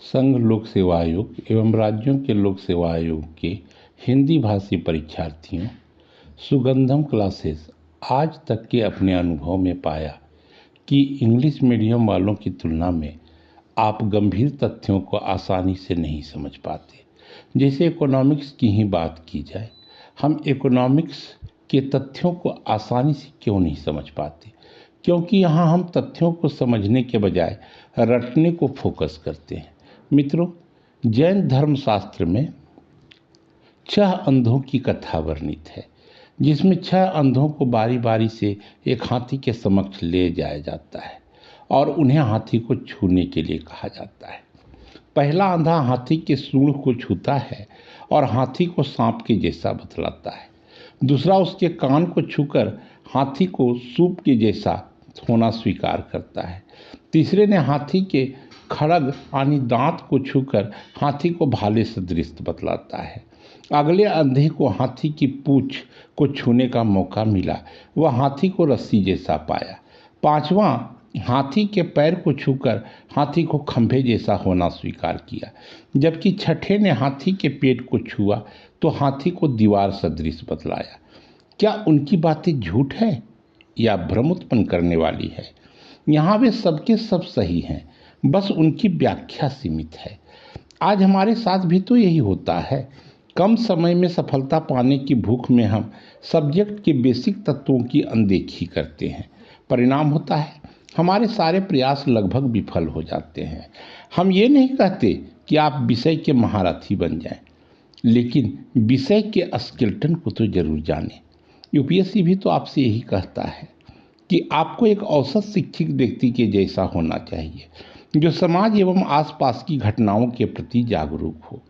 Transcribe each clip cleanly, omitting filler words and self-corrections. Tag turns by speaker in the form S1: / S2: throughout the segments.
S1: संघ लोक सेवा आयोग एवं राज्यों के लोक सेवा आयोग के हिंदी भाषी परीक्षार्थियों, सुगंधम क्लासेस आज तक के अपने अनुभव में पाया कि इंग्लिश मीडियम वालों की तुलना में आप गंभीर तथ्यों को आसानी से नहीं समझ पाते। जैसे इकोनॉमिक्स की ही बात की जाए, हम इकोनॉमिक्स के तथ्यों को आसानी से क्यों नहीं समझ पाते? क्योंकि यहाँ हम तथ्यों को समझने के बजाय रटने को फोकस करते हैं। मित्रों, जैन धर्मशास्त्र में 6 अंधों की कथा वर्णित है, जिसमें 6 अंधों को बारी बारी से एक हाथी के समक्ष ले जाया जाता है और उन्हें हाथी को छूने के लिए कहा जाता है। पहला अंधा हाथी के सूंड को छूता है और हाथी को सांप के जैसा बतलाता है। दूसरा उसके कान को छूकर हाथी को सूप के जैसा होना स्वीकार करता है। तीसरे ने हाथी के खड़ग यानी दांत को छूकर हाथी को भाले सदृश बतलाता है। अगले अंधे को हाथी की पूंछ को छूने का मौका मिला, वह हाथी को रस्सी जैसा पाया। पांचवा हाथी के पैर को छूकर हाथी को खंभे जैसा होना स्वीकार किया, जबकि छठे ने हाथी के पेट को छुआ तो हाथी को दीवार सदृश बतलाया। क्या उनकी बातें झूठ है या भ्रम उत्पन्न करने वाली है? यहाँ वे सबके सब सही हैं, बस उनकी व्याख्या सीमित है। आज हमारे साथ भी तो यही होता है। कम समय में सफलता पाने की भूख में हम सब्जेक्ट के बेसिक तत्वों की अनदेखी करते हैं। परिणाम होता है हमारे सारे प्रयास लगभग विफल हो जाते हैं। हम ये नहीं कहते कि आप विषय के महारथी बन जाएं, लेकिन विषय के स्केलेटन को तो जरूर जानें। यूपीएससी भी तो आपसे यही कहता है कि आपको एक औसत शिक्षित व्यक्ति के जैसा होना चाहिए, जो समाज एवं आसपास की घटनाओं के प्रति जागरूक हो।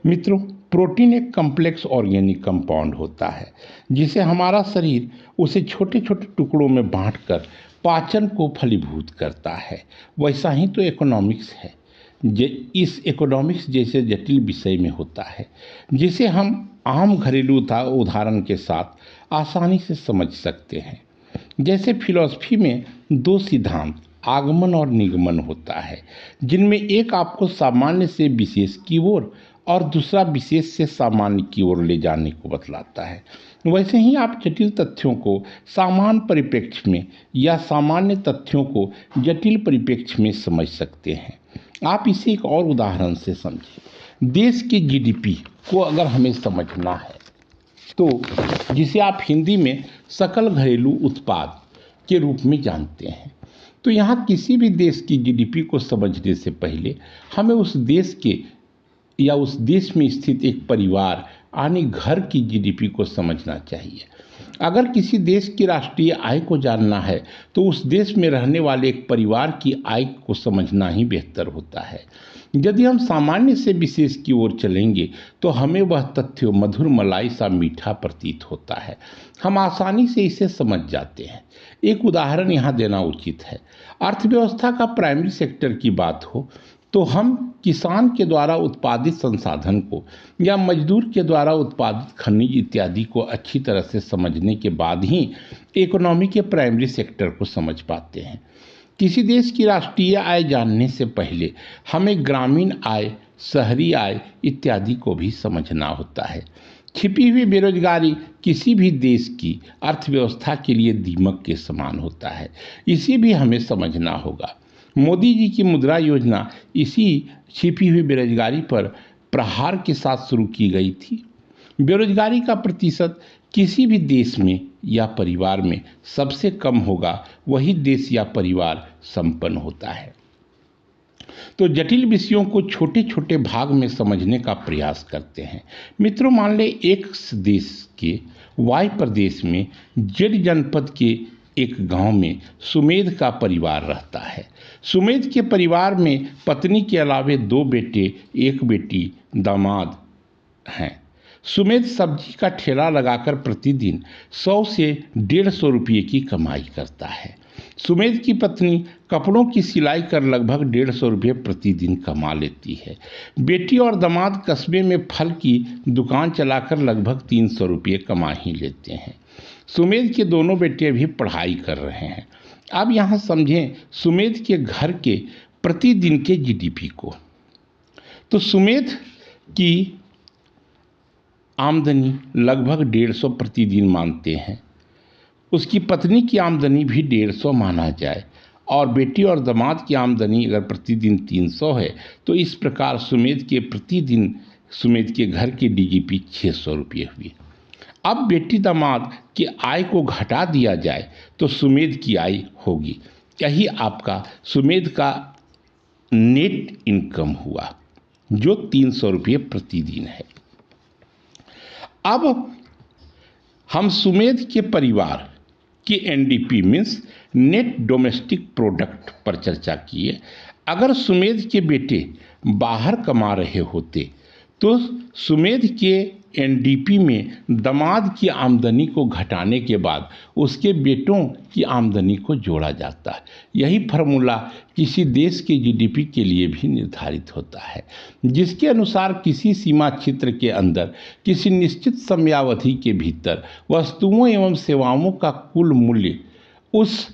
S1: मित्रों, प्रोटीन एक कम्प्लेक्स ऑर्गेनिक कंपाउंड होता है, जिसे हमारा शरीर उसे छोटे छोटे टुकड़ों में बांटकर पाचन को फलीभूत करता है। वैसा ही तो इकोनॉमिक्स है। इस इकोनॉमिक्स जैसे जटिल विषय में होता है, जिसे हम आम घरेलू उदाहरण के साथ आसानी से समझ सकते हैं। जैसे फिलॉसफी में 2 सिद्धांत आगमन और निगमन होता है, जिनमें एक आपको सामान्य से विशेष की ओर और दूसरा विशेष से सामान्य की ओर ले जाने को बतलाता है। वैसे ही आप जटिल तथ्यों को सामान्य परिप्रेक्ष्य में या सामान्य तथ्यों को जटिल परिप्रेक्ष्य में समझ सकते हैं। आप इसे एक और उदाहरण से समझें। देश की जीडीपी को अगर हमें समझना है तो जिसे आप हिंदी में सकल घरेलू उत्पाद के रूप में जानते हैं, तो यहाँ किसी भी देश की जीडीपी को समझने से पहले हमें उस देश के या उस देश में स्थित एक परिवार यानी घर की जीडीपी को समझना चाहिए। अगर किसी देश की राष्ट्रीय आय को जानना है तो उस देश में रहने वाले एक परिवार की आय को समझना ही बेहतर होता है। यदि हम सामान्य से विशेष की ओर चलेंगे तो हमें वह तथ्य मधुर मलाई सा मीठा प्रतीत होता है। हम आसानी से इसे समझ जाते हैं। एक उदाहरण यहाँ देना उचित है। अर्थव्यवस्था का प्राइमरी सेक्टर की बात हो तो हम किसान के द्वारा उत्पादित संसाधन को या मजदूर के द्वारा उत्पादित खनिज इत्यादि को अच्छी तरह से समझने के बाद ही इकोनॉमी के प्राइमरी सेक्टर को समझ पाते हैं। किसी देश की राष्ट्रीय आय जानने से पहले हमें ग्रामीण आय, शहरी आय इत्यादि को भी समझना होता है। छिपी हुई बेरोजगारी किसी भी देश की अर्थव्यवस्था के लिए दीमक के समान होता है, इसे भी हमें समझना होगा। मोदी जी की मुद्रा योजना इसी छिपी हुई बेरोजगारी पर प्रहार के साथ शुरू की गई थी। बेरोजगारी का प्रतिशत किसी भी देश में या परिवार में सबसे कम होगा, वही देश या परिवार संपन्न होता है। तो जटिल विषयों को छोटे छोटे भाग में समझने का प्रयास करते हैं। मित्रों, मान ले एक देश के वाई प्रदेश में जेड जनपद के एक गांव में सुमेध का परिवार रहता है। सुमेध के परिवार में पत्नी के अलावे 2 बेटे, 1 बेटी, दामाद हैं। सुमेध सब्जी का ठेला लगाकर प्रतिदिन 100 से 150 रुपये की कमाई करता है। सुमेध की पत्नी कपड़ों की सिलाई कर लगभग 150 रुपये प्रतिदिन कमा लेती है। बेटी और दामाद कस्बे में फल की दुकान चलाकर लगभग 300 रुपये कमा ही लेते हैं। सुमेध के दोनों बेटे भी पढ़ाई कर रहे हैं। अब यहाँ समझें, सुमेध के घर के प्रतिदिन के जीडीपी को। तो सुमेध की आमदनी लगभग 150 प्रतिदिन मानते हैं। उसकी पत्नी की आमदनी भी 150 माना जाए और बेटी और दामाद की आमदनी अगर प्रतिदिन 300 है तो इस प्रकार सुमेध के प्रतिदिन सुमेध के घर के डीजीपी 600 रुपये हुए। अब बेटी दामाद की आय को घटा दिया जाए तो सुमेध की आय होगी। यही आपका सुमेध का नेट इनकम हुआ जो 300 रुपये प्रतिदिन है। अब हम सुमेध के परिवार के NDP means net domestic product पर चर्चा किए। अगर सुमेध के बेटे बाहर कमा रहे होते तो सुमेध के एनडीपी में दामाद की आमदनी को घटाने के बाद उसके बेटों की आमदनी को जोड़ा जाता है। यही फार्मूला किसी देश के जीडीपी के लिए भी निर्धारित होता है, जिसके अनुसार किसी सीमा क्षेत्र के अंदर किसी निश्चित समयावधि के भीतर वस्तुओं एवं सेवाओं का कुल मूल्य उस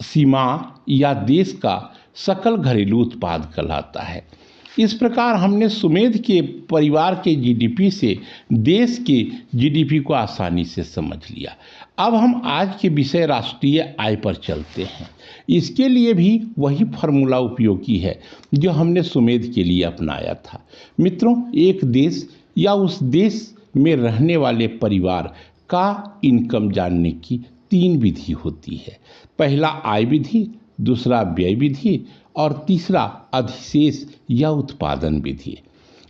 S1: सीमा या देश का सकल घरेलू उत्पाद कहलाता है। इस प्रकार हमने सुमेध के परिवार के जीडीपी से देश के जीडीपी को आसानी से समझ लिया। अब हम आज के विषय राष्ट्रीय आय पर चलते हैं। इसके लिए भी वही फार्मूला उपयोगी है जो हमने सुमेध के लिए अपनाया था। मित्रों, एक देश या उस देश में रहने वाले परिवार का इनकम जानने की 3 विधि होती है। पहला आय विधि, दूसरा व्यय विधि और तीसरा अधिशेष या उत्पादन विधि।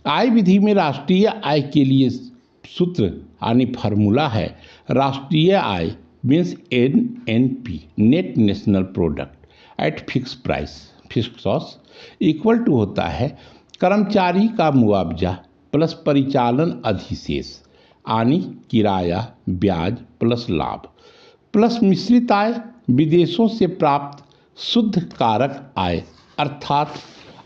S1: आय विधि में राष्ट्रीय आय के लिए सूत्र यानी फार्मूला है राष्ट्रीय आय means NNP net national product at fix price fix cost equal to होता है कर्मचारी का मुआवजा प्लस परिचालन अधिशेष यानी किराया ब्याज प्लस लाभ प्लस मिश्रित आय विदेशों से प्राप्त शुद्ध कारक आय। अर्थात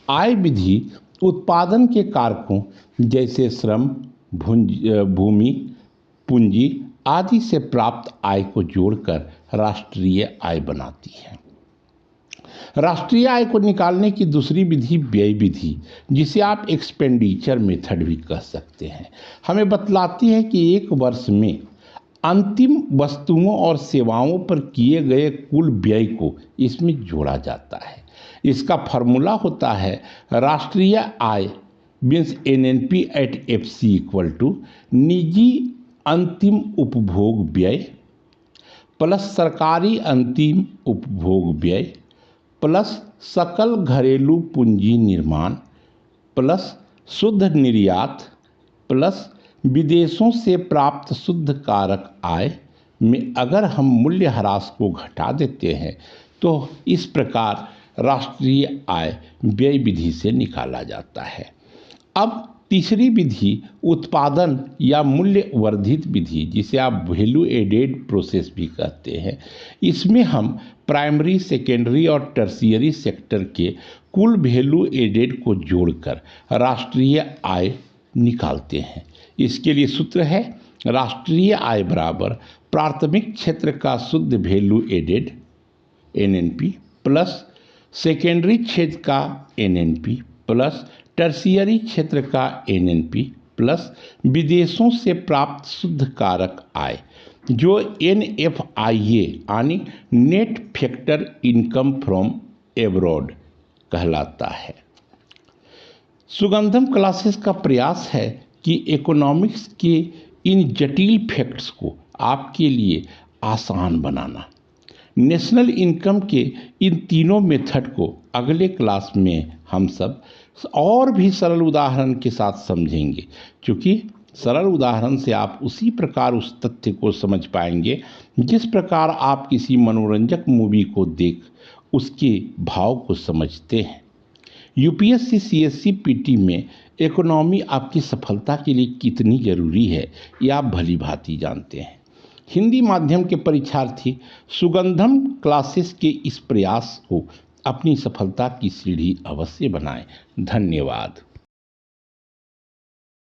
S1: आय विधि उत्पादन के कारकों जैसे श्रम, भूमि, पूंजी आदि से प्राप्त आय को जोड़कर राष्ट्रीय आय बनाती है। राष्ट्रीय आय को निकालने की दूसरी विधि व्यय विधि, जिसे आप एक्सपेंडिचर मेथड भी कह सकते हैं, हमें बतलाती है कि एक वर्ष में अंतिम वस्तुओं और सेवाओं पर किए गए कुल व्यय को इसमें जोड़ा जाता है। इसका फार्मूला होता है राष्ट्रीय आय means NNP at FC equal to निजी अंतिम उपभोग व्यय प्लस सरकारी अंतिम उपभोग व्यय प्लस सकल घरेलू पूंजी निर्माण प्लस शुद्ध निर्यात प्लस विदेशों से प्राप्त शुद्ध कारक आय में अगर हम मूल्य ह्रास को घटा देते हैं तो इस प्रकार राष्ट्रीय आय व्यय विधि से निकाला जाता है। अब तीसरी विधि उत्पादन या मूल्य वर्धित विधि, जिसे आप वैल्यू एडेड प्रोसेस भी कहते हैं, इसमें हम प्राइमरी, सेकेंडरी और टर्शियरी सेक्टर के कुल वैल्यू एडेड को जोड़कर राष्ट्रीय आय निकालते हैं। इसके लिए सूत्र है राष्ट्रीय आय बराबर प्राथमिक क्षेत्र का शुद्ध value added NNP plus secondary क्षेत्र का एनएनपी प्लस टर्शियरी क्षेत्र का एनएनपी प्लस विदेशों से प्राप्त शुद्ध कारक आय जो एनएफआईए यानी net factor income from abroad कहलाता है। सुगंधम क्लासेस का प्रयास है कि इकोनॉमिक्स के इन जटिल फैक्ट्स को आपके लिए आसान बनाना। नेशनल इनकम के इन तीनों मेथड को अगले क्लास में हम सब और भी सरल उदाहरण के साथ समझेंगे, क्योंकि सरल उदाहरण से आप उसी प्रकार उस तथ्य को समझ पाएंगे जिस प्रकार आप किसी मनोरंजक मूवी को देख उसके भाव को समझते हैं। यूपीएससी, सीएससी, पीटी में इकोनॉमी आपकी सफलता के लिए कितनी जरूरी है ये आप भली भांति जानते हैं। हिंदी माध्यम के परीक्षार्थी सुगंधम क्लासेस के इस प्रयास को अपनी सफलता की सीढ़ी अवश्य बनाएं। धन्यवाद।